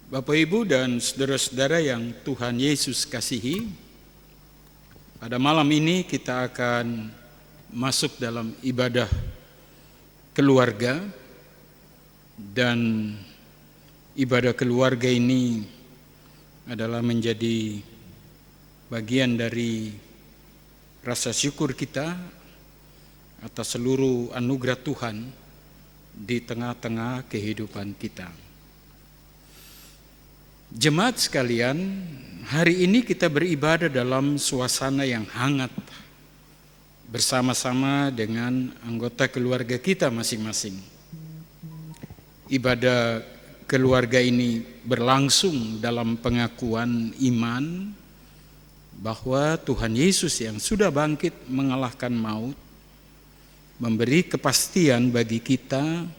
Bapak, Ibu, dan saudara-saudara yang Tuhan Yesus kasihi, pada malam ini kita akan masuk dalam ibadah keluarga, dan ibadah keluarga ini adalah menjadi bagian dari rasa syukur kita atas seluruh anugerah Tuhan di tengah-tengah kehidupan kita. Jemaat sekalian, hari ini kita beribadah dalam suasana yang hangat bersama-sama dengan anggota keluarga kita masing-masing. Ibadah keluarga ini berlangsung dalam pengakuan iman bahwa Tuhan Yesus yang sudah bangkit mengalahkan maut, memberi kepastian bagi kita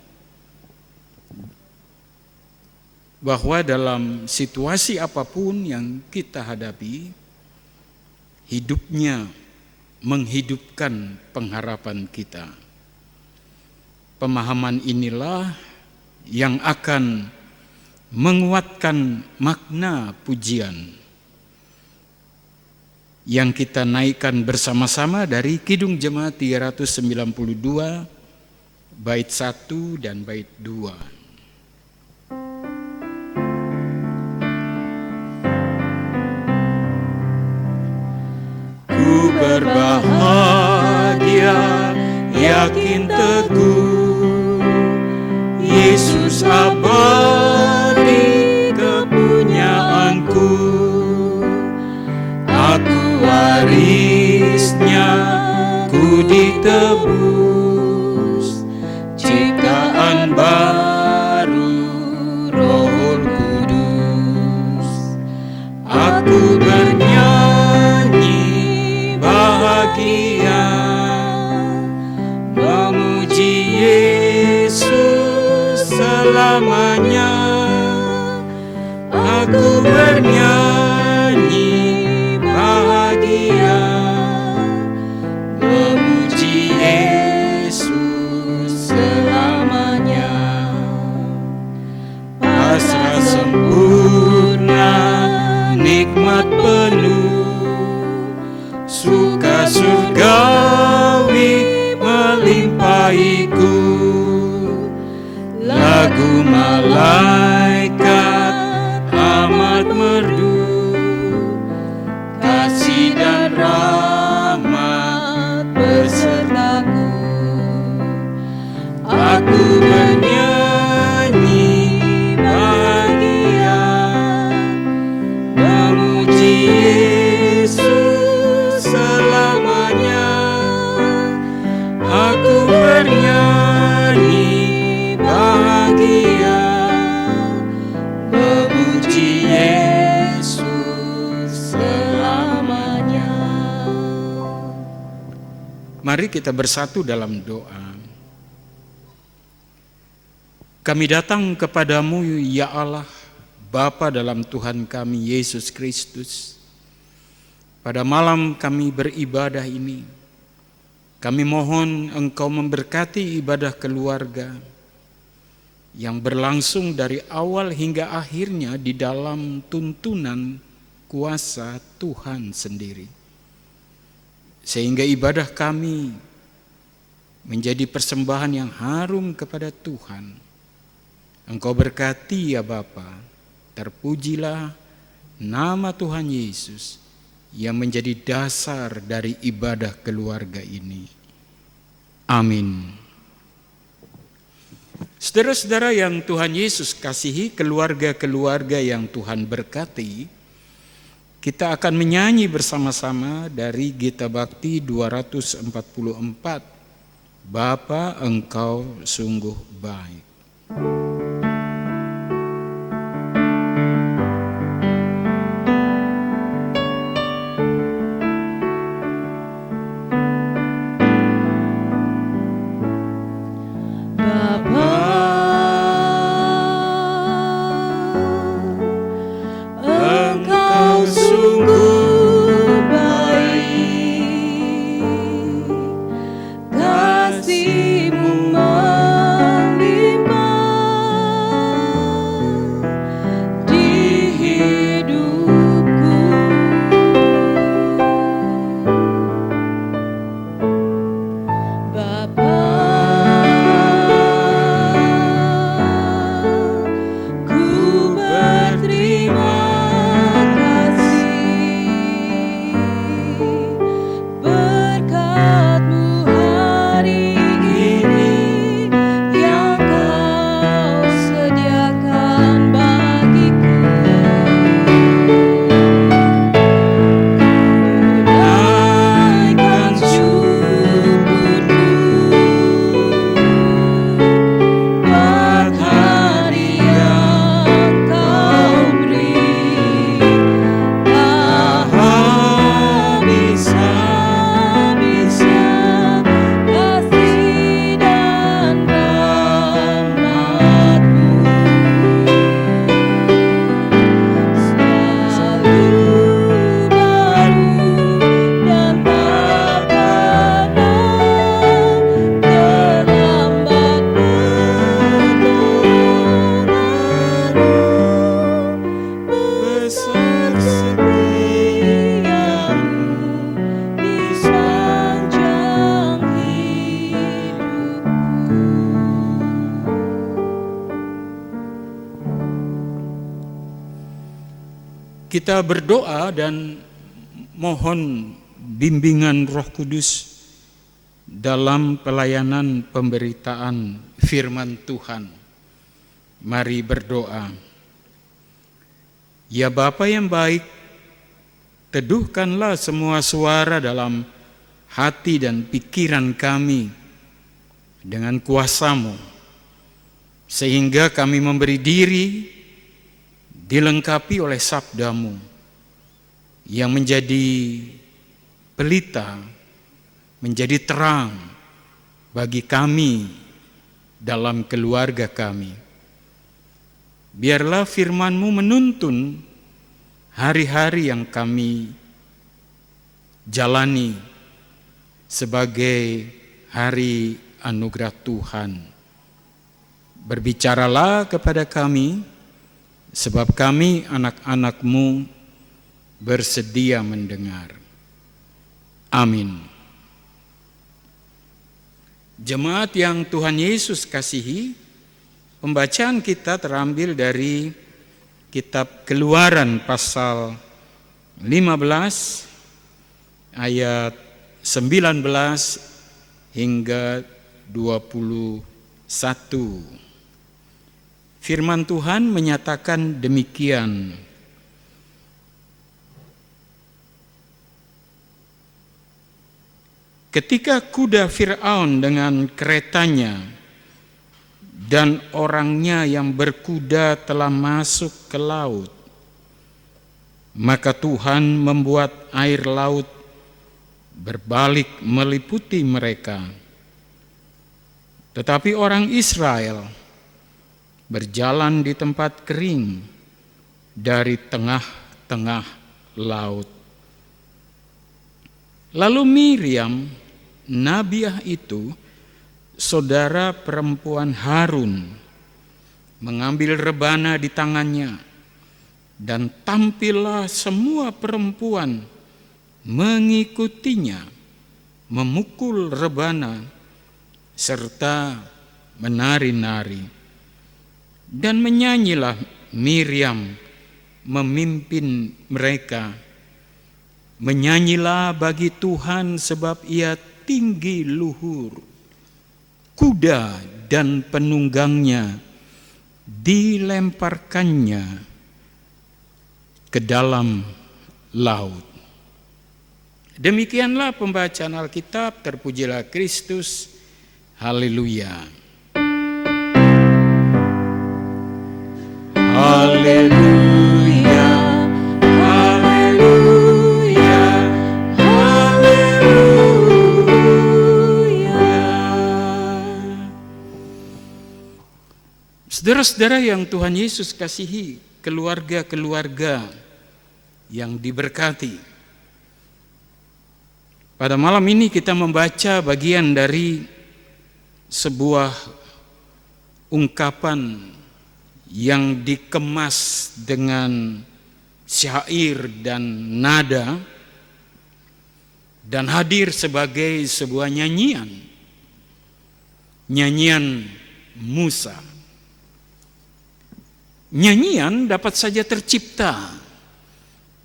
bahwa dalam situasi apapun yang kita hadapi, hidupnya menghidupkan pengharapan kita. Pemahaman inilah yang akan menguatkan makna pujian yang kita naikkan bersama-sama dari Kidung Jemaat 392 bait 1 dan bait 2. Ku berbahagia, yakin teguh, Yesus abadi kepunyaanku. Aku warisnya, ku ditebus, ciptaan baru Roh Kudus. Aku bernyanyi bahagia, memuji Yesus selamanya. Aku bernyanyi bahagia, memuji Yesus selamanya. Pasrah sempurna, nikmat penuh, suka surgawi melimpahiku. Lagu malaikat amat merdu, kasih dan rahmat besertaku. Aku bernyanyi bahagia, memuji Yesus selamanya. Aku bernyanyi bahagia, memuji Yesus selamanya. Mari kita bersatu dalam doa. Kami datang kepadamu ya Allah, Bapa dalam Tuhan kami Yesus Kristus. Pada malam kami beribadah ini, kami mohon Engkau memberkati ibadah keluarga yang berlangsung dari awal hingga akhirnya di dalam tuntunan kuasa Tuhan sendiri. Sehingga ibadah kami menjadi persembahan yang harum kepada Tuhan. Engkau berkati ya Bapa, terpujilah nama Tuhan Yesus yang menjadi dasar dari ibadah keluarga ini. Amin. Saudara-saudara yang Tuhan Yesus kasihi, keluarga-keluarga yang Tuhan berkati, kita akan menyanyi bersama-sama dari Gita Bakti 244, Bapa Engkau sungguh baik. Kasih-Mu melimpah Kita berdoa dan mohon bimbingan Roh Kudus dalam pelayanan pemberitaan firman Tuhan. Mari berdoa. Ya Bapa yang baik, teduhkanlah semua suara dalam hati dan pikiran kami dengan kuasa-Mu, sehingga kami memberi diri dilengkapi oleh sabda-Mu yang menjadi pelita, menjadi terang bagi kami dalam keluarga kami. Biarlah firman-Mu menuntun hari-hari yang kami jalani sebagai hari anugerah Tuhan. Berbicaralah kepada kami, sebab kami anak-anak-Mu bersedia mendengar. Amin. Jemaat yang Tuhan Yesus kasihi, pembacaan kita terambil dari kitab Keluaran pasal 15 ayat 19 hingga 21. Firman Tuhan menyatakan demikian. Ketika kuda Fir'aun dengan keretanya dan orangnya yang berkuda telah masuk ke laut, maka Tuhan membuat air laut berbalik meliputi mereka. Tetapi orang Israel berjalan di tempat kering dari tengah-tengah laut. Lalu Miriam, nabiah itu, saudara perempuan Harun, mengambil rebana di tangannya, dan tampillah semua perempuan mengikutinya, memukul rebana serta menari-nari. Dan menyanyilah Miriam memimpin mereka. Menyanyilah bagi Tuhan sebab Ia tinggi luhur. Kuda dan penunggangnya dilemparkannya ke dalam laut. Demikianlah pembacaan Alkitab. Terpujilah Kristus. Haleluya. Haleluya, haleluya, haleluya. Saudara-saudara yang Tuhan Yesus kasihi, keluarga-keluarga yang diberkati. Pada malam ini kita membaca bagian dari sebuah ungkapan yang dikemas dengan syair dan nada dan hadir sebagai sebuah nyanyian Musa. Nyanyian dapat saja tercipta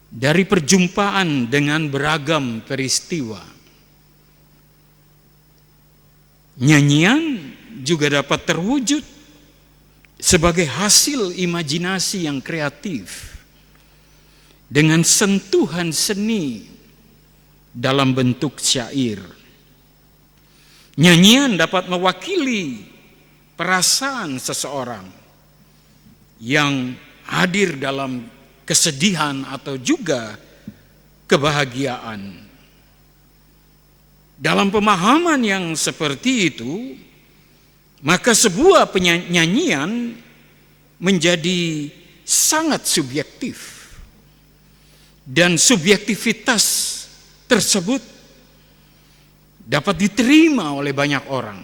dari perjumpaan dengan beragam peristiwa. Nyanyian juga dapat terwujud sebagai hasil imajinasi yang kreatif dengan sentuhan seni dalam bentuk syair. Nyanyian dapat mewakili perasaan seseorang yang hadir dalam kesedihan atau juga kebahagiaan. Dalam pemahaman yang seperti itu, maka sebuah penyanyian menjadi sangat subjektif. Dan subjektivitas tersebut dapat diterima oleh banyak orang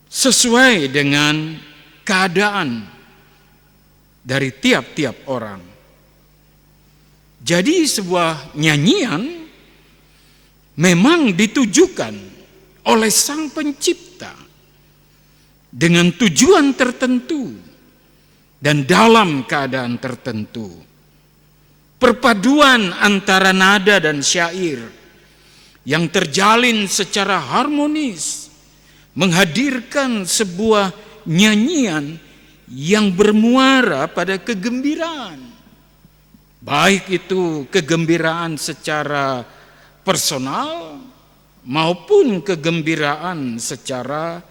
sesuai dengan keadaan dari tiap-tiap orang. Jadi sebuah nyanyian memang ditujukan oleh Sang Pencipta dengan tujuan tertentu dan dalam keadaan tertentu. perpaduan antara nada dan syair yang terjalin secara harmonis menghadirkan sebuah nyanyian yang bermuara pada kegembiraan, baik itu kegembiraan secara personal maupun kegembiraan secara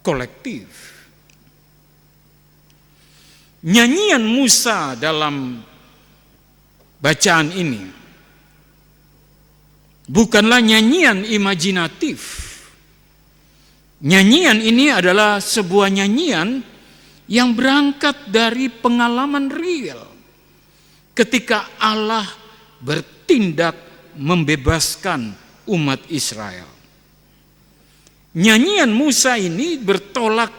kolektif. Nyanyian Musa dalam bacaan ini bukanlah nyanyian imajinatif. Nyanyian ini adalah sebuah nyanyian yang berangkat dari pengalaman real ketika Allah bertindak membebaskan umat Israel. Nyanyian Musa ini bertolak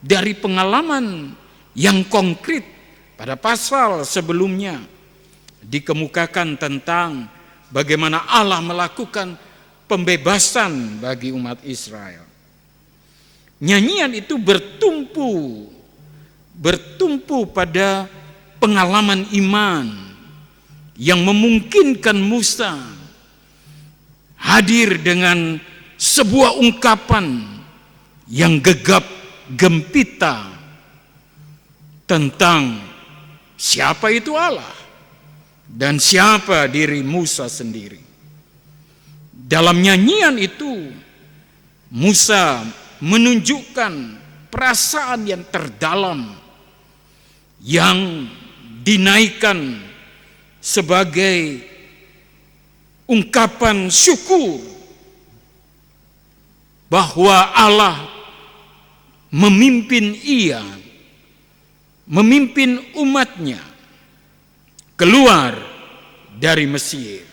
dari pengalaman yang konkret. Pada pasal sebelumnya dikemukakan tentang bagaimana Allah melakukan pembebasan bagi umat Israel. Nyanyian itu bertumpu pada pengalaman iman yang memungkinkan Musa hadir dengan sebuah ungkapan yang gegap gempita tentang siapa itu Allah dan siapa diri Musa sendiri. Dalam nyanyian itu Musa menunjukkan perasaan yang terdalam yang dinaikkan sebagai ungkapan syukur bahwa Allah memimpin umatnya keluar dari Mesir.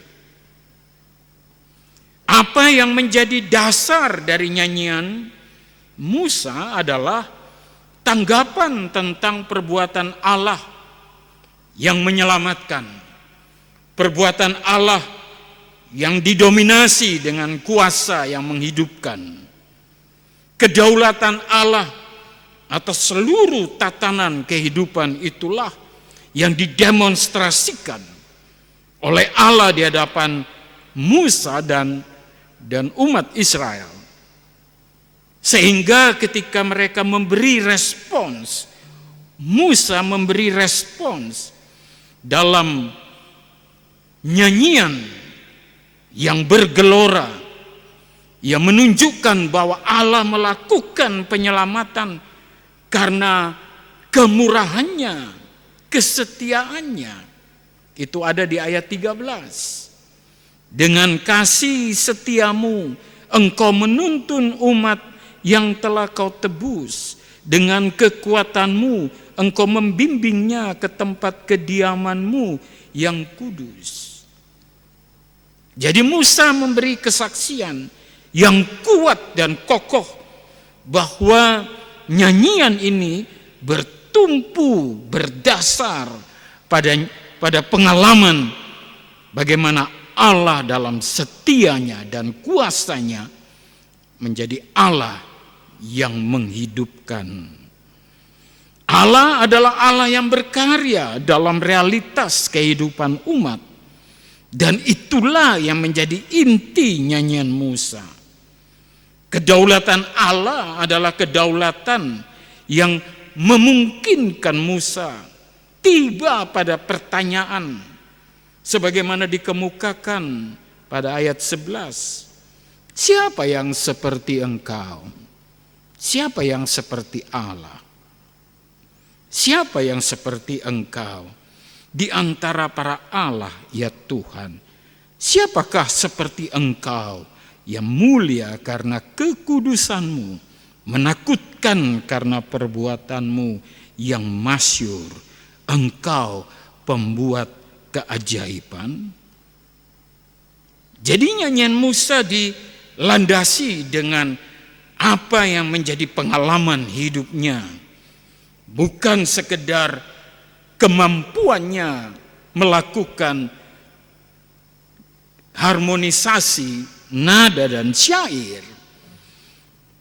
Apa yang menjadi dasar dari nyanyian Musa adalah tanggapan tentang perbuatan Allah yang menyelamatkan, perbuatan Allah yang didominasi dengan kuasa yang menghidupkan, kedaulatan Allah atas seluruh tatanan kehidupan itulah yang didemonstrasikan oleh Allah di hadapan Musa dan umat Israel. Sehingga ketika mereka memberi respons, Musa memberi respons dalam nyanyian yang bergelora, yang menunjukkan bahwa Allah melakukan penyelamatan karena kemurahannya, kesetiaannya. Itu ada di ayat 13. Dengan kasih setiamu engkau menuntun umat yang telah kau tebus, dengan kekuatanmu engkau membimbingnya ke tempat kediamanmu yang kudus. Jadi Musa memberi kesaksian yang kuat dan kokoh bahwa nyanyian ini bertumpu berdasar pada pengalaman bagaimana Allah dalam setianya dan kuasanya menjadi Allah yang menghidupkan. Allah adalah Allah yang berkarya dalam realitas kehidupan umat, dan itulah yang menjadi inti nyanyian Musa. Kedaulatan Allah adalah kedaulatan yang memungkinkan Musa tiba pada pertanyaan sebagaimana dikemukakan pada ayat 11. Siapa yang seperti engkau? Siapa yang seperti Allah? Siapa yang seperti engkau di antara para Allah, ya Tuhan? Siapakah seperti engkau yang mulia karena kekudusanmu, menakutkan karena perbuatanmu yang masyhur? Engkau pembuat keajaiban. Jadi nyanyian Musa dilandasi dengan apa yang menjadi pengalaman hidupnya, bukan sekedar kemampuannya melakukan harmonisasi nada dan syair,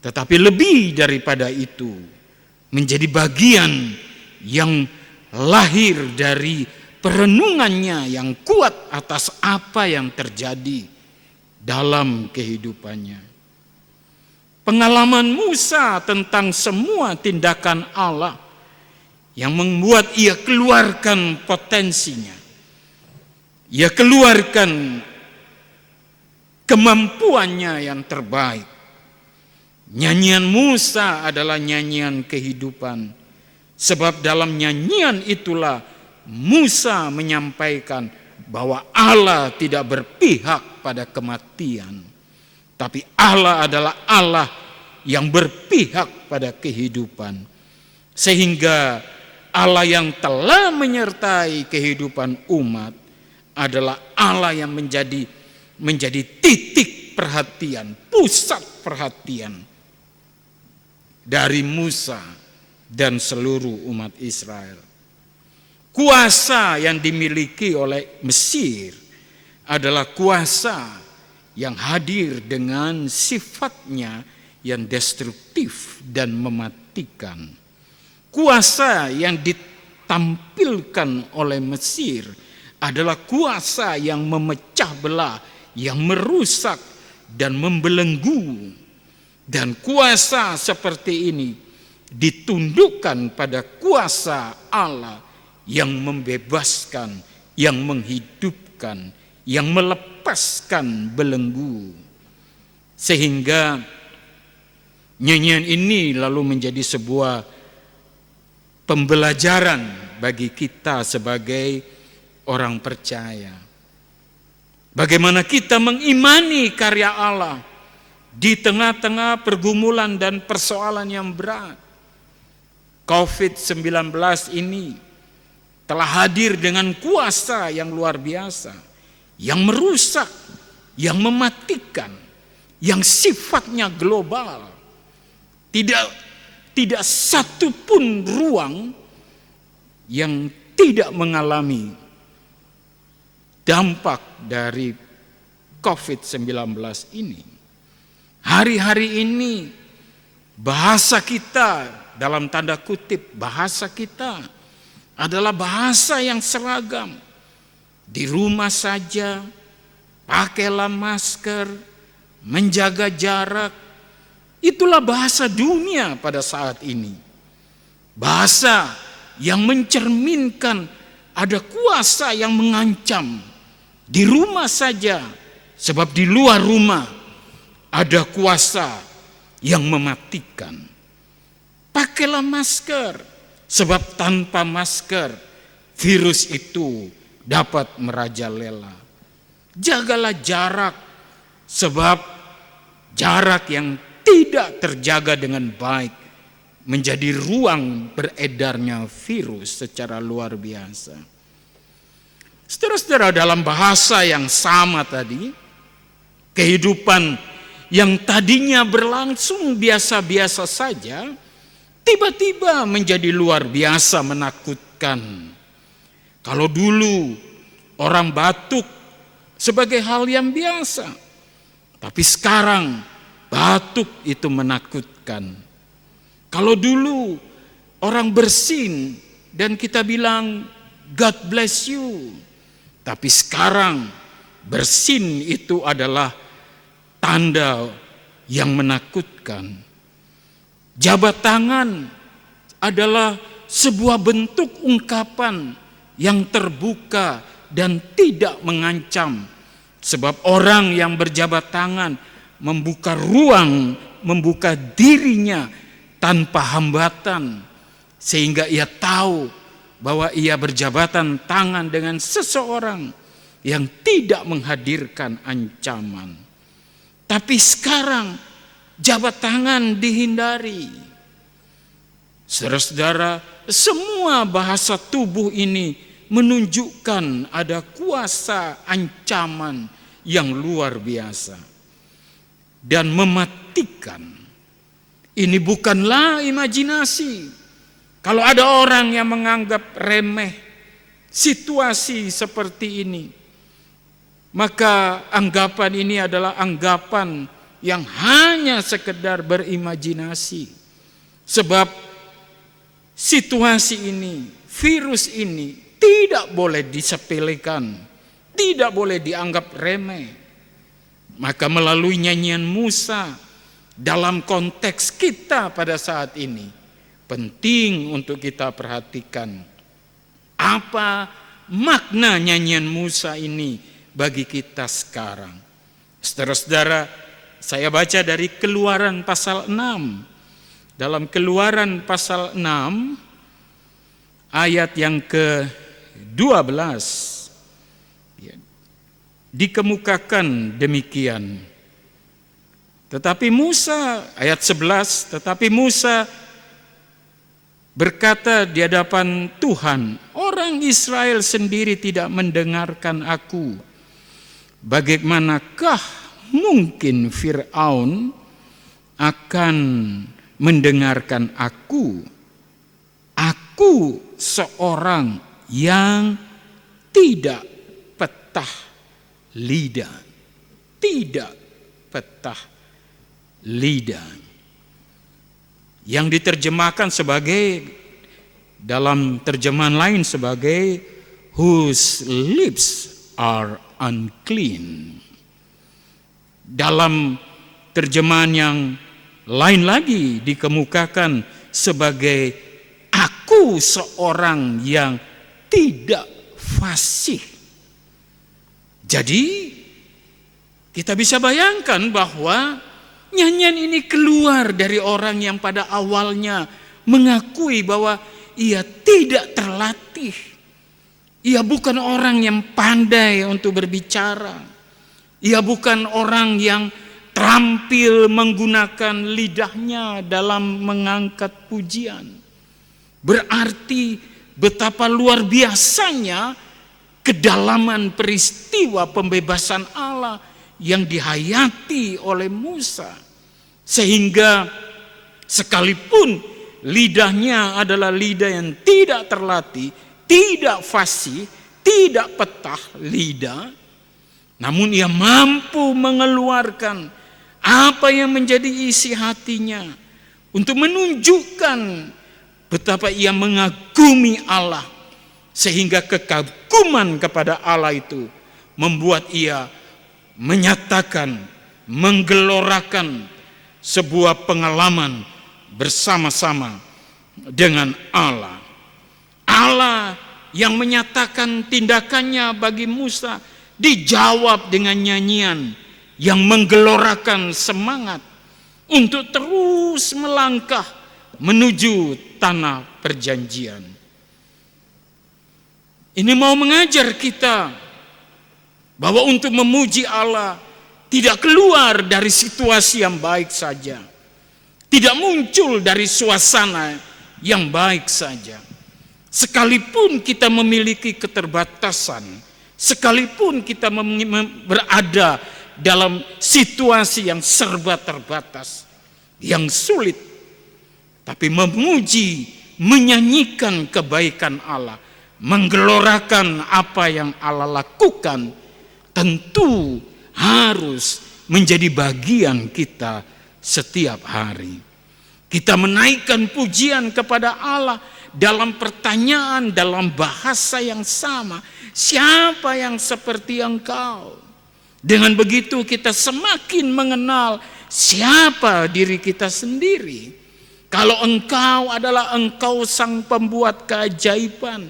tetapi lebih daripada itu menjadi bagian yang lahir dari perenungannya yang kuat atas apa yang terjadi dalam kehidupannya. Pengalaman Musa tentang semua tindakan Allah yang membuat ia keluarkan potensinya. Ia keluarkan kemampuannya yang terbaik. Nyanyian Musa adalah nyanyian kehidupan. Sebab dalam nyanyian itulah Musa menyampaikan bahwa Allah tidak berpihak pada kematian, tapi Allah adalah Allah yang berpihak pada kehidupan. Sehingga Allah yang telah menyertai kehidupan umat adalah Allah yang menjadi titik perhatian, pusat perhatian dari Musa dan seluruh umat Israel. Kuasa yang dimiliki oleh Mesir adalah kuasa yang hadir dengan sifatnya yang destruktif dan mematikan. Kuasa yang ditampilkan oleh Mesir adalah kuasa yang memecah belah, yang merusak dan membelenggu. Dan kuasa seperti ini ditundukkan pada kuasa Allah yang membebaskan, yang menghidupkan, yang melepaskan belenggu. Sehingga nyanyian ini lalu menjadi sebuah pembelajaran bagi kita sebagai orang percaya. Bagaimana kita mengimani karya Allah di tengah-tengah pergumulan dan persoalan yang berat. COVID-19 ini telah hadir dengan kuasa yang luar biasa, yang merusak, yang mematikan, yang sifatnya global. Tidak satu pun ruang yang tidak mengalami dampak dari COVID-19 ini. Hari-hari ini bahasa kita, dalam tanda kutip bahasa kita, adalah bahasa yang seragam. Di rumah saja, pakailah masker, menjaga jarak. Itulah bahasa dunia pada saat ini. Bahasa yang mencerminkan ada kuasa yang mengancam. Di rumah saja, sebab di luar rumah ada kuasa yang mematikan. Pakailah masker, sebab tanpa masker virus itu dapat merajalela. Jagalah jarak, sebab jarak yang tidak terjaga dengan baik menjadi ruang beredarnya virus secara luar biasa. Saudara-saudara, dalam bahasa yang sama tadi, kehidupan yang tadinya berlangsung biasa-biasa saja, tiba-tiba menjadi luar biasa menakutkan. Kalau dulu orang batuk sebagai hal yang biasa, tapi sekarang batuk itu menakutkan. Kalau dulu orang bersin dan kita bilang God bless you, tapi sekarang bersin itu adalah tanda yang menakutkan. Jabat tangan adalah sebuah bentuk ungkapan yang terbuka dan tidak mengancam. Sebab orang yang berjabat tangan membuka ruang, membuka dirinya tanpa hambatan. Sehingga ia tahu bahwa ia berjabatan tangan dengan seseorang yang tidak menghadirkan ancaman. Tapi sekarang jabat tangan dihindari. Saudara-saudara, semua bahasa tubuh ini menunjukkan ada kuasa ancaman yang luar biasa dan mematikan. Ini bukanlah imajinasi. Kalau ada orang yang menganggap remeh situasi seperti ini, maka anggapan ini adalah anggapan yang hanya sekedar berimajinasi. Sebab situasi ini, virus ini tidak boleh disepelekan, tidak boleh dianggap remeh. Maka melalui nyanyian Musa dalam konteks kita pada saat ini, penting untuk kita perhatikan apa makna nyanyian Musa ini bagi kita sekarang. Saudara-saudara, saya baca dari Keluaran pasal 6. Dalam Keluaran pasal 6 ayat yang ke-12 dikemukakan demikian. Tetapi Musa, ayat 11, tetapi Musa berkata di hadapan Tuhan, orang Israel sendiri tidak mendengarkan aku. Bagaimanakah mungkin Fir'aun akan mendengarkan aku? Aku seorang yang tidak petah lidah. Tidak petah lidah. Yang diterjemahkan sebagai, dalam terjemahan lain sebagai, whose lips are unclean. Dalam terjemahan yang lain lagi dikemukakan sebagai, aku seorang yang tidak fasih. Jadi kita bisa bayangkan bahwa nyanyian ini keluar dari orang yang pada awalnya mengakui bahwa ia tidak terlatih. Ia bukan orang yang pandai untuk berbicara. Ia bukan orang yang terampil menggunakan lidahnya dalam mengangkat pujian. Berarti betapa luar biasanya kedalaman peristiwa pembebasan Allah yang dihayati oleh Musa. Sehingga sekalipun lidahnya adalah lidah yang tidak terlatih, tidak fasih, tidak petah lidah, namun ia mampu mengeluarkan apa yang menjadi isi hatinya untuk menunjukkan betapa ia mengagumi Allah, sehingga kekaguman kepada Allah itu membuat ia menyatakan, menggelorakan sebuah pengalaman bersama-sama dengan Allah. Allah yang menyatakan tindakannya bagi Musa dijawab dengan nyanyian yang menggelorakan semangat untuk terus melangkah menuju tanah perjanjian. Ini mau mengajar kita bahwa untuk memuji Allah tidak keluar dari situasi yang baik saja, tidak muncul dari suasana yang baik saja. Sekalipun kita memiliki keterbatasan, sekalipun kita berada dalam situasi yang serba terbatas, yang sulit, tapi memuji, menyanyikan kebaikan Allah, menggelorakan apa yang Allah lakukan, tentu harus menjadi bagian kita setiap hari. Kita menaikkan pujian kepada Allah dalam pertanyaan, dalam bahasa yang sama, siapa yang seperti Engkau? Dengan begitu kita semakin mengenal siapa diri kita sendiri. Kalau Engkau adalah Engkau sang pembuat keajaiban,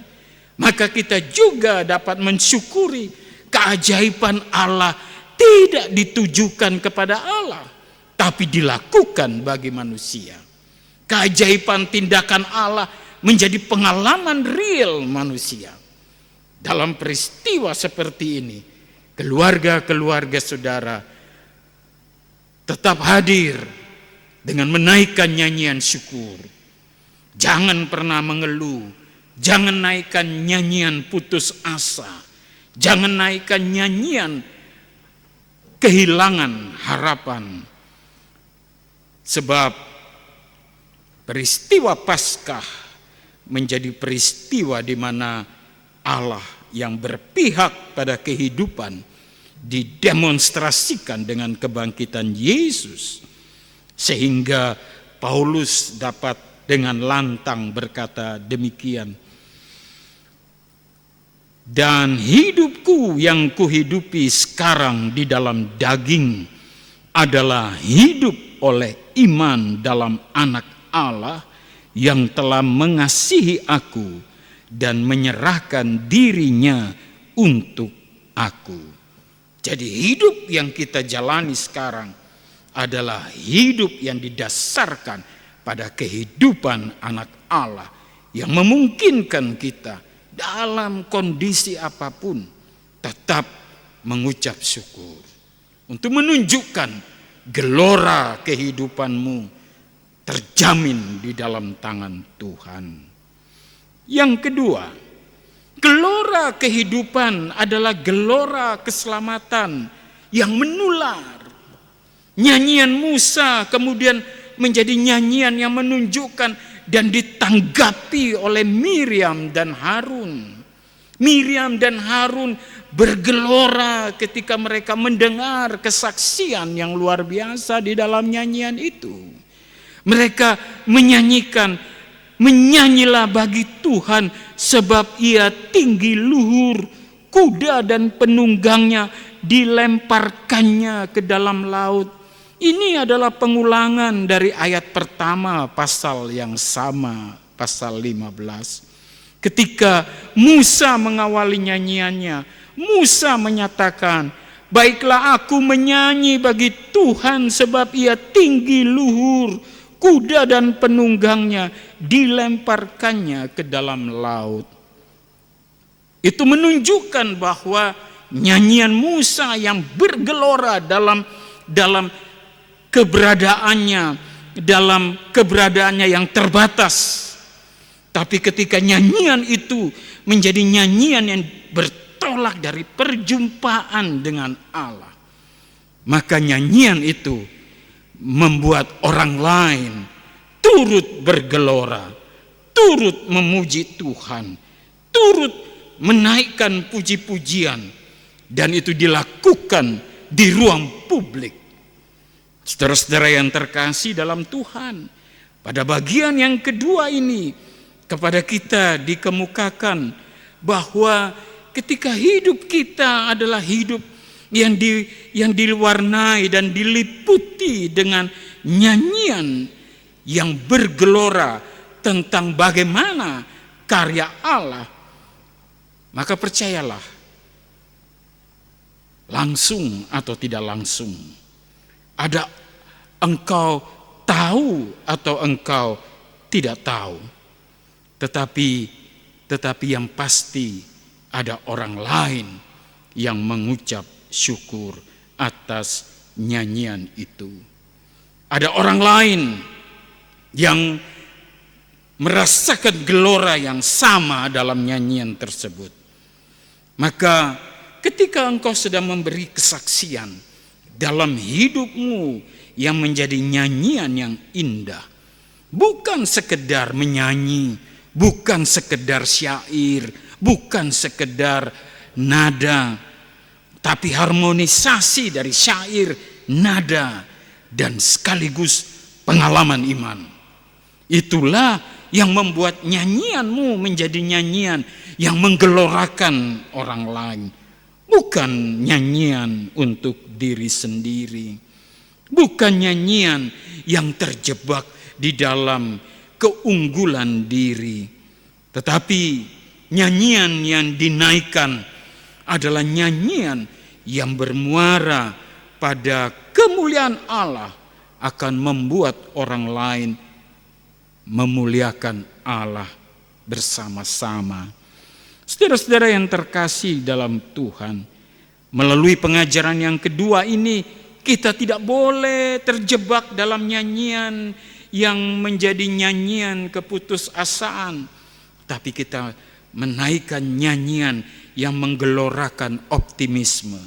maka kita juga dapat mensyukuri keajaiban Allah tidak ditujukan kepada Allah, tapi dilakukan bagi manusia. Keajaiban tindakan Allah menjadi pengalaman real manusia. Dalam peristiwa seperti ini, keluarga-keluarga saudara tetap hadir dengan menaikkan nyanyian syukur. Jangan pernah mengeluh, jangan naikkan nyanyian putus asa, jangan naikkan nyanyian kehilangan harapan. Sebab peristiwa Paskah menjadi peristiwa di mana Allah yang berpihak pada kehidupan didemonstrasikan dengan kebangkitan Yesus, sehingga Paulus dapat dengan lantang berkata demikian, Dan hidupku yang kuhidupi sekarang di dalam daging adalah hidup oleh iman dalam Anak Allah yang telah mengasihi aku dan menyerahkan dirinya untuk aku. Jadi hidup yang kita jalani sekarang adalah hidup yang didasarkan pada kehidupan Anak Allah yang memungkinkan kita dalam kondisi apapun tetap mengucap syukur untuk menunjukkan gelora kehidupanmu terjamin di dalam tangan Tuhan. Yang kedua, gelora kehidupan adalah gelora keselamatan yang menular. Nyanyian Musa kemudian menjadi nyanyian yang menunjukkan dan ditanggapi oleh Miriam dan Harun. Miriam dan Harun bergelora ketika mereka mendengar kesaksian yang luar biasa di dalam nyanyian itu. Mereka menyanyikan, menyanyilah bagi Tuhan sebab ia tinggi luhur, kuda dan penunggangnya dilemparkannya ke dalam laut. Ini adalah pengulangan dari ayat pertama pasal yang sama, pasal 15. Ketika Musa mengawali nyanyiannya, Musa menyatakan, baiklah aku menyanyi bagi Tuhan sebab ia tinggi luhur, kuda dan penunggangnya dilemparkannya ke dalam laut. Itu menunjukkan bahwa nyanyian Musa yang bergelora dalam keberadaannya yang terbatas. Tapi ketika nyanyian itu menjadi nyanyian yang bertolak dari perjumpaan dengan Allah, maka nyanyian itu membuat orang lain turut bergelora, turut memuji Tuhan, turut menaikkan puji-pujian, dan itu dilakukan di ruang publik. Saudara-saudara yang terkasih dalam Tuhan, pada bagian yang kedua ini kepada kita dikemukakan bahwa ketika hidup kita adalah hidup yang diwarnai dan diliputi dengan nyanyian yang bergelora tentang bagaimana karya Allah, maka percayalah, langsung atau tidak langsung, ada engkau tahu atau engkau tidak tahu, tetapi yang pasti ada orang lain yang mengucap syukur atas nyanyian itu. Ada orang lain yang merasakan gelora yang sama dalam nyanyian tersebut. Maka ketika engkau sedang memberi kesaksian dalam hidupmu yang menjadi nyanyian yang indah, bukan sekedar menyanyi, bukan sekedar syair, bukan sekedar nada, tapi harmonisasi dari syair, nada, dan sekaligus pengalaman iman. Itulah yang membuat nyanyianmu menjadi nyanyian yang menggelorakan orang lain. Bukan nyanyian untuk diri sendiri. Bukan nyanyian yang terjebak di dalam keunggulan diri. Tetapi nyanyian yang dinaikkan adalah nyanyian yang bermuara pada kemuliaan Allah, akan membuat orang lain memuliakan Allah bersama-sama. Saudara-saudara yang terkasih dalam Tuhan, melalui pengajaran yang kedua ini kita tidak boleh terjebak dalam nyanyian yang menjadi nyanyian keputusasaan, tapi kita menaikkan nyanyian yang menggelorakan optimisme.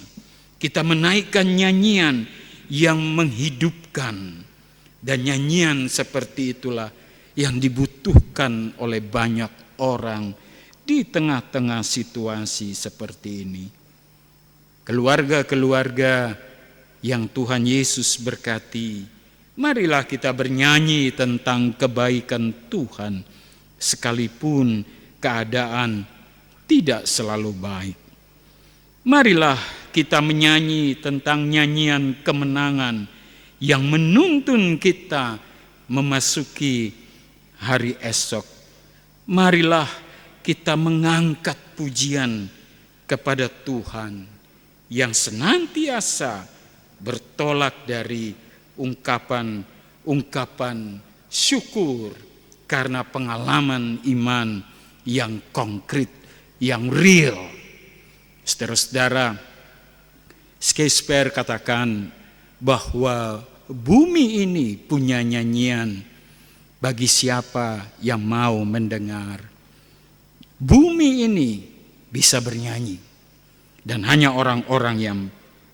Kita menaikkan nyanyian yang menghidupkan, dan nyanyian seperti itulah yang dibutuhkan oleh banyak orang di tengah-tengah situasi seperti ini. Keluarga-keluarga yang Tuhan Yesus berkati, marilah kita bernyanyi tentang kebaikan Tuhan sekalipun keadaan tidak selalu baik. Marilah kita menyanyi tentang nyanyian kemenangan yang menuntun kita memasuki hari esok. Marilah kita mengangkat pujian kepada Tuhan yang senantiasa bertolak dari ungkapan syukur karena pengalaman iman yang konkret, yang real. Saudara-saudara, Shakespeare katakan bahwa bumi ini punya nyanyian bagi siapa yang mau mendengar. Bumi ini bisa bernyanyi, dan hanya orang-orang yang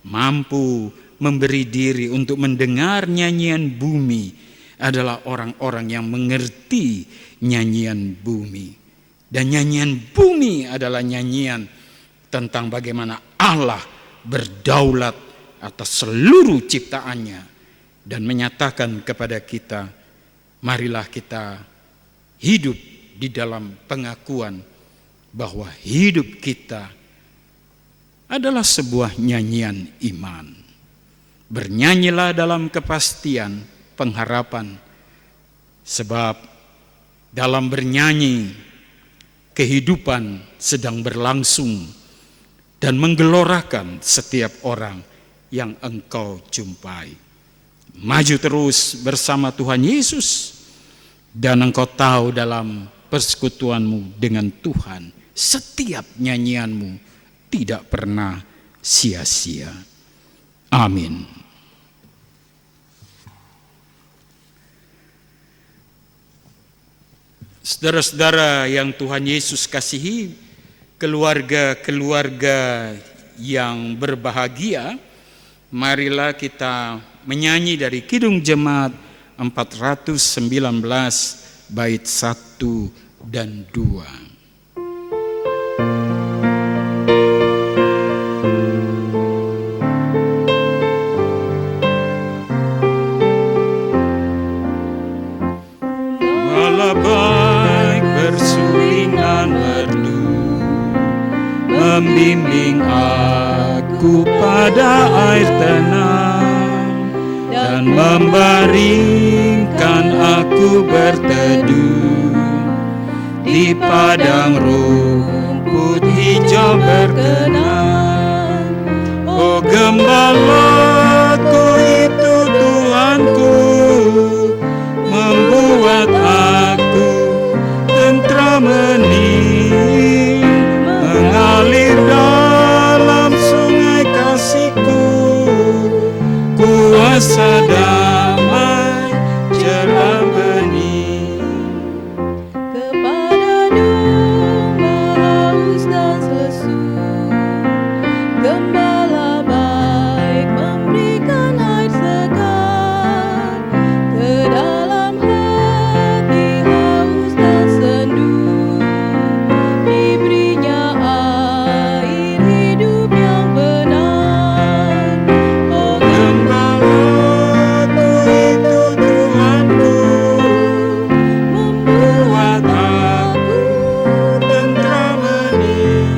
mampu memberi diri untuk mendengar nyanyian bumi adalah orang-orang yang mengerti nyanyian bumi. Dan nyanyian bumi adalah nyanyian tentang bagaimana Allah berdaulat atas seluruh ciptaannya dan menyatakan kepada kita, marilah kita hidup di dalam pengakuan bahwa hidup kita adalah sebuah nyanyian iman. Bernyanyilah dalam kepastian pengharapan, sebab dalam bernyanyi kehidupan sedang berlangsung dan menggelorakan setiap orang yang engkau jumpai. Maju terus bersama Tuhan Yesus, dan engkau tahu dalam persekutuanmu dengan Tuhan, setiap nyanyianmu tidak pernah sia-sia. Amin. Saudara-saudara yang Tuhan Yesus kasihi, keluarga-keluarga yang berbahagia, marilah kita menyanyi dari Kidung Jemaat 419 bait 1 dan 2. Membimbing aku pada air tenang dan membaringkan aku berteduh di padang rumput hijau berkenan. Oh, gembalaku itu Tuhanku, membuat aku tentram hening, mengalir dalam sungai kasih-Ku, kuasa damai cerah bening. Kepada domba haus dan lesu, gembala baik memberikan air segar. Ke dalam hati haus dan sendu, diberinya air hidup yang benar. Oh, Gembalaku itu Tuhanku, membuat aku tentram hening,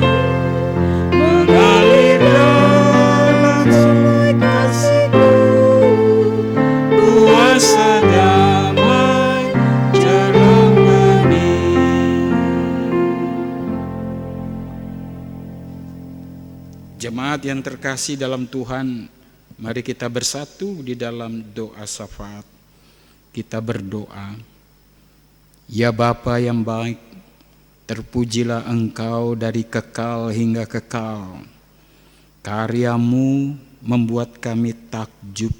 mengalir dalam sungai kasih-Ku, kuasa damai cerah bening. Jemaat yang terkasih dalam Tuhan, mari kita bersatu di dalam doa syafaat. Kita berdoa. Ya Bapa yang baik, terpujilah Engkau dari kekal hingga kekal. Karya-Mu membuat kami takjub,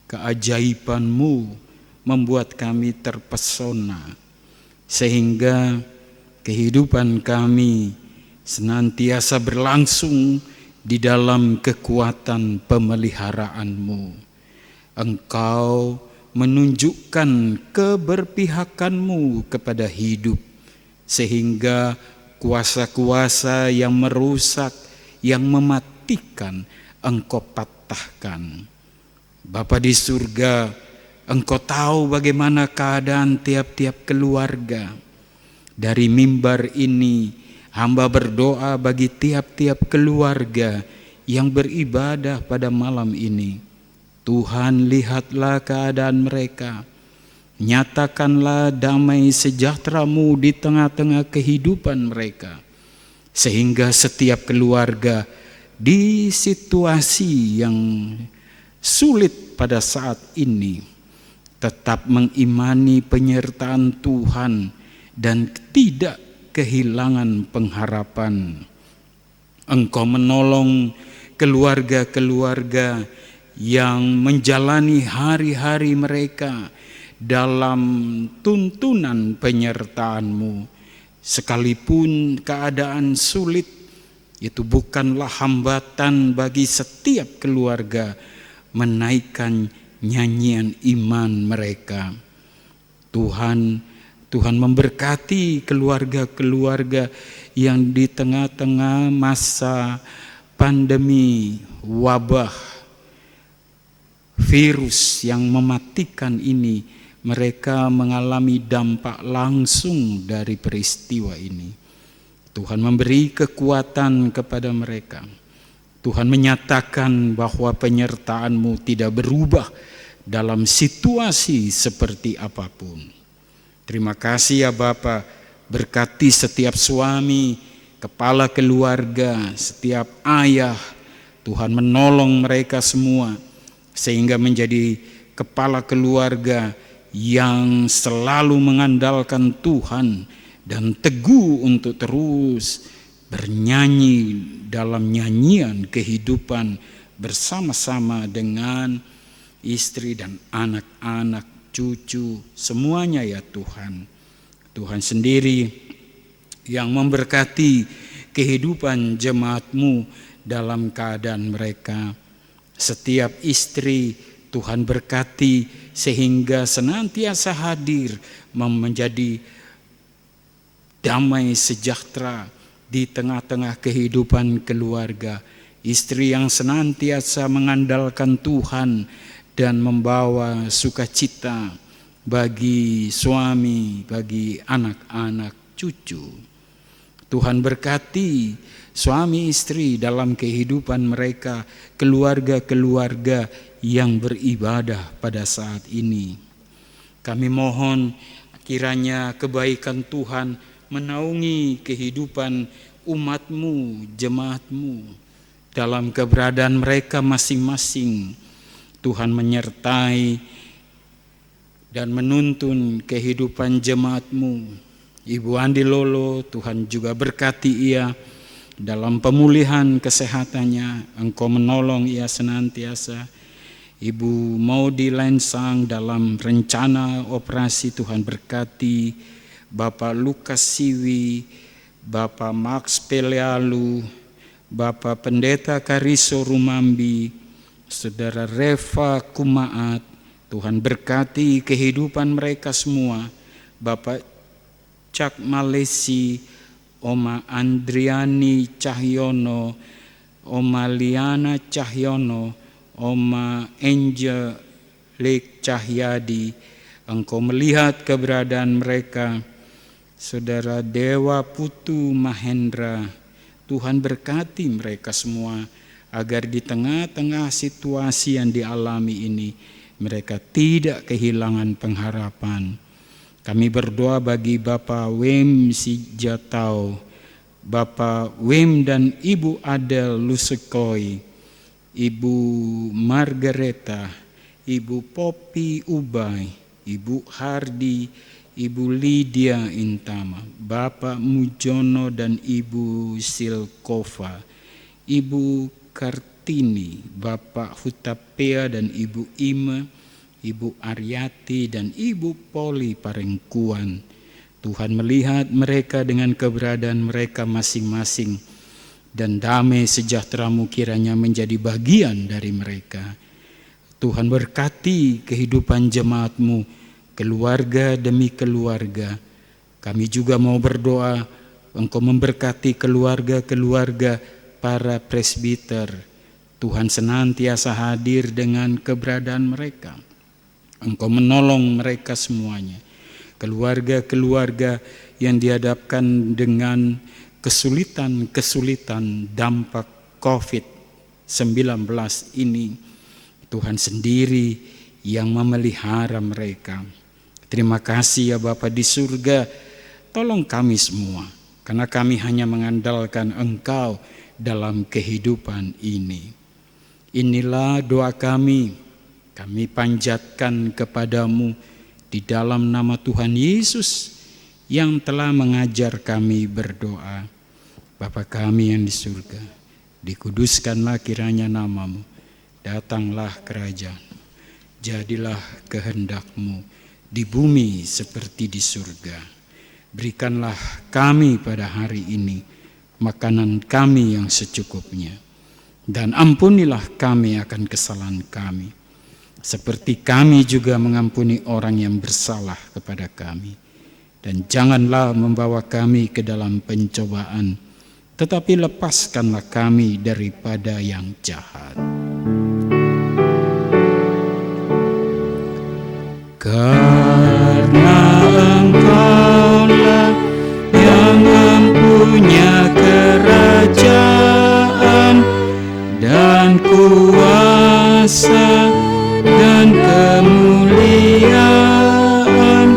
keajaiban-Mu membuat kami terpesona, sehingga kehidupan kami senantiasa berlangsung di dalam kekuatan pemeliharaan-Mu. Engkau menunjukkan keberpihakan-Mu kepada hidup, sehingga kuasa-kuasa yang merusak, yang mematikan, Engkau patahkan. Bapa di surga, Engkau tahu bagaimana keadaan tiap-tiap keluarga. Dari mimbar ini Hamba berdoa bagi tiap-tiap keluarga yang beribadah pada malam ini. Tuhan, lihatlah keadaan mereka. Nyatakanlah damai sejahtera-Mu di tengah-tengah kehidupan mereka. Sehingga setiap keluarga di situasi yang sulit pada saat ini tetap mengimani penyertaan Tuhan dan tidak kehilangan pengharapan. Engkau menolong keluarga-keluarga yang menjalani hari-hari mereka dalam tuntunan penyertaan-Mu. Sekalipun keadaan sulit, itu bukanlah hambatan bagi setiap keluarga menaikkan nyanyian iman mereka. Tuhan memberkati keluarga-keluarga yang di tengah-tengah masa pandemi wabah virus yang mematikan ini, mereka mengalami dampak langsung dari peristiwa ini. Tuhan memberi kekuatan kepada mereka. Tuhan menyatakan bahwa penyertaan-Mu tidak berubah dalam situasi seperti apapun. Terima kasih ya Bapa, berkati setiap suami, kepala keluarga, setiap ayah. Tuhan menolong mereka semua sehingga menjadi kepala keluarga yang selalu mengandalkan Tuhan dan teguh untuk terus bernyanyi dalam nyanyian kehidupan bersama-sama dengan istri dan anak-anak, cucu, semuanya ya Tuhan. Tuhan sendiri yang memberkati kehidupan jemaat-Mu dalam keadaan mereka. Setiap istri Tuhan berkati sehingga senantiasa hadir menjadi damai sejahtera di tengah-tengah kehidupan keluarga. Istri yang senantiasa mengandalkan Tuhan dan membawa sukacita bagi suami, bagi anak-anak, cucu. Tuhan berkati suami istri dalam kehidupan mereka, keluarga-keluarga yang beribadah pada saat ini. Kami mohon kiranya kebaikan Tuhan menaungi kehidupan umat-Mu, jemaat-Mu dalam keberadaan mereka masing-masing. Tuhan menyertai dan menuntun kehidupan jemaat-Mu. Ibu Andi Lolo, Tuhan juga berkati ia dalam pemulihan kesehatannya. Engkau menolong ia senantiasa. Ibu Maudi Lensang dalam rencana operasi, Tuhan berkati. Bapak Lukas Siwi, Bapak Max Pelealu, Bapak Pendeta Kariso Rumambi, Saudara Reva Kumaat, Tuhan berkati kehidupan mereka semua. Bapak Cak Malesi, Oma Andriani Cahyono, Oma Liana Cahyono, Oma Angel Lek Cahyadi. Engkau melihat keberadaan mereka. Saudara Dewa Putu Mahendra, Tuhan berkati mereka semua agar di tengah-tengah situasi yang dialami ini mereka tidak kehilangan pengharapan. Kami berdoa bagi Bapak Wem Sijatau, Bapak Wem dan Ibu Adel Lusekoi, Ibu Margareta, Ibu Popi Ubay, Ibu Hardi, Ibu Lydia Intama, Bapak Mujono dan Ibu Silkova, Ibu Kartini, Bapak Hutapea dan Ibu Ima, Ibu Aryati dan Ibu Poli Parengkuan. Tuhan melihat mereka dengan keberadaan mereka masing-masing, dan damai sejahtera-Mu kiranya menjadi bagian dari mereka. Tuhan berkati kehidupan jemaat-Mu, keluarga demi keluarga. Kami juga mau berdoa Engkau memberkati keluarga-keluarga para presbiter. Tuhan senantiasa hadir dengan keberadaan mereka. Engkau menolong mereka semuanya. Keluarga-keluarga yang dihadapkan dengan kesulitan-kesulitan dampak COVID-19 ini, Tuhan sendiri yang memelihara mereka. Terima kasih ya Bapa di surga, tolong kami semua, karena kami hanya mengandalkan Engkau dalam kehidupan ini. Inilah doa kami panjatkan kepadamu di dalam nama Tuhan Yesus yang telah mengajar kami berdoa. Bapa kami yang di surga, dikuduskanlah kiranya namamu, datanglah kerajaan-Mu, jadilah kehendak-Mu di bumi seperti di surga. Berikanlah kami pada hari ini makanan kami yang secukupnya, dan ampunilah kami akan kesalahan kami, seperti kami juga mengampuni orang yang bersalah kepada kami. Dan janganlah membawa kami ke dalam pencobaan, tetapi lepaskanlah kami daripada yang jahat. Karena Engkaulah yang mempunyai kerajaan dan kuasa dan kemuliaan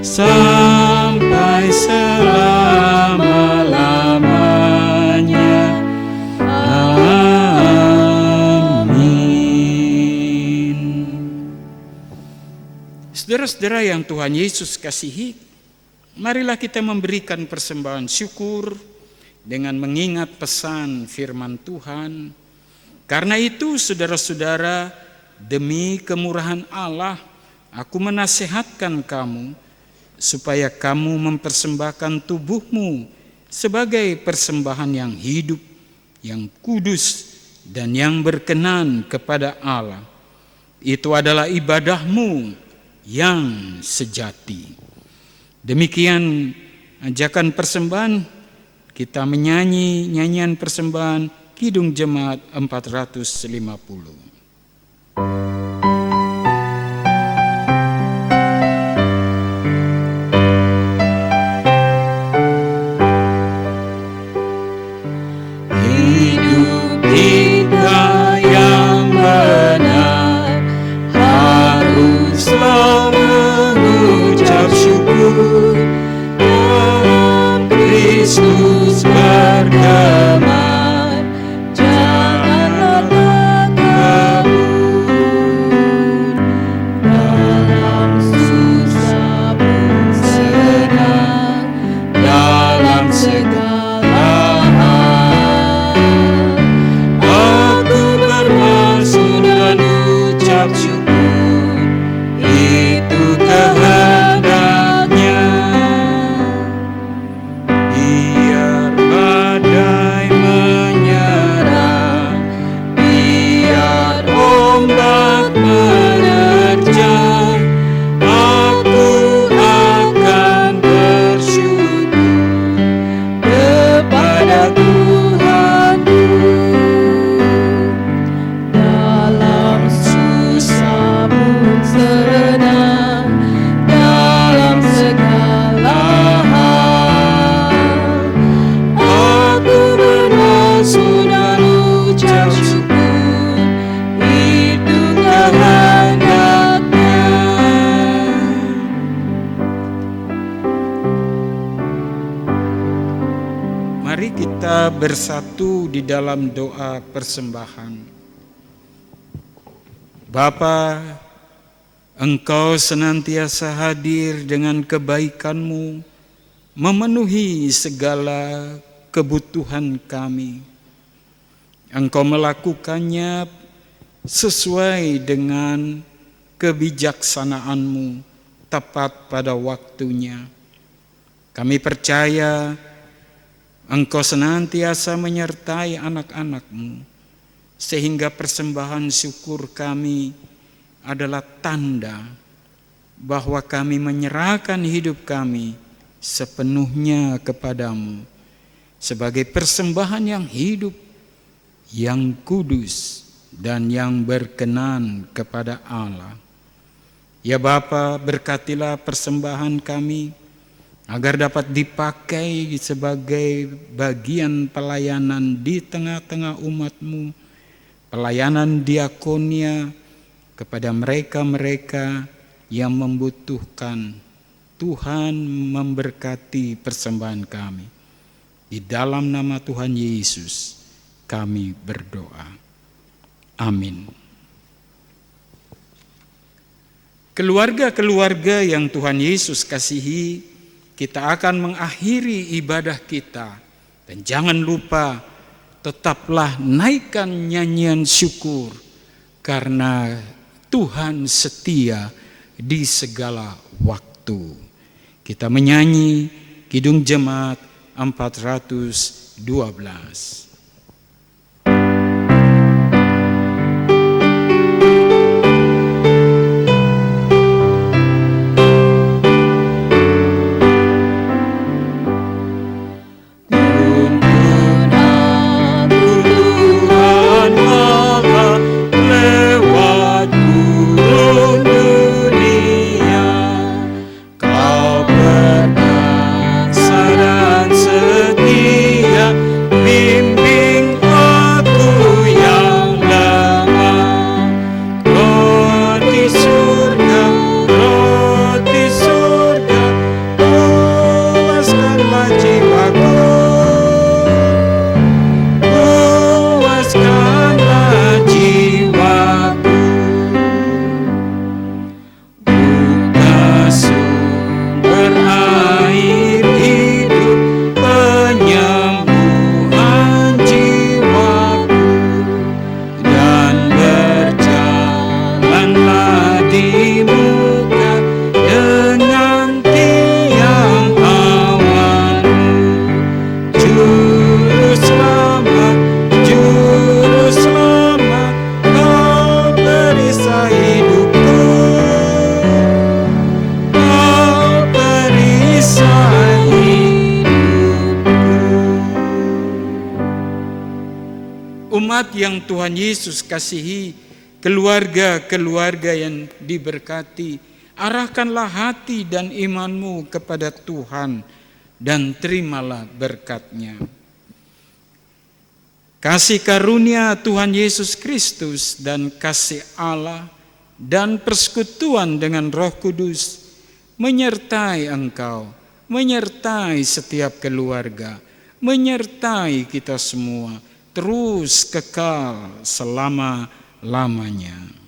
sampai selama-lamanya. Amin. Saudara-saudara yang Tuhan Yesus kasihi, marilah kita memberikan persembahan syukur dengan mengingat pesan firman Tuhan. Karena itu saudara-saudara, demi kemurahan Allah, aku menasihatkan kamu supaya kamu mempersembahkan tubuhmu sebagai persembahan yang hidup, yang kudus, dan yang berkenan kepada Allah. Itu adalah ibadahmu yang sejati. Demikian ajakan persembahan, kita menyanyi nyanyian persembahan Kidung Jemaat 450. Hidup kita yang benar haruslah mengucap syukur, dalam Kristus bergema, janganlah takabur, dalam susah pun senang, dalam segala hal aku bermaksud dan ucap syukur, itu kehendaknya. Biar badai menyerang, biar ombak menerjang, aku akan bersyukur kepada Tuhanku. Dalam susah pun senang, dalam segala hal aku bermaksud dan ucap syukur, itu kehendaknya. Mari kita bersatu di dalam doa persembahan. Bapa, Engkau senantiasa hadir dengan kebaikan-Mu, memenuhi segala kebutuhan kami. Engkau melakukannya sesuai dengan kebijaksanaan-Mu, tepat pada waktunya. Kami percaya Engkau senantiasa menyertai anak-anak-Mu, sehingga persembahan syukur kami adalah tanda bahwa kami menyerahkan hidup kami sepenuhnya kepadamu sebagai persembahan yang hidup, yang kudus, dan yang berkenan kepada Allah. Ya Bapa, berkatilah persembahan kami, agar dapat dipakai sebagai bagian pelayanan di tengah-tengah umat-Mu, pelayanan diakonia kepada mereka-mereka yang membutuhkan. Tuhan memberkati persembahan kami. Di dalam nama Tuhan Yesus kami berdoa. Amin. Keluarga-keluarga yang Tuhan Yesus kasihi, kita akan mengakhiri ibadah kita. Dan jangan lupa, tetaplah naikkan nyanyian syukur, karena Tuhan setia di segala waktu. Kita menyanyi Kidung Jemaat 412. Umat yang Tuhan Yesus kasihi, keluarga-keluarga yang diberkati, arahkanlah hati dan imanmu kepada Tuhan dan terimalah berkat-Nya. Kasih karunia Tuhan Yesus Kristus dan kasih Allah dan persekutuan dengan Roh Kudus menyertai engkau, menyertai setiap keluarga, menyertai kita semua terus kekal selama-lamanya.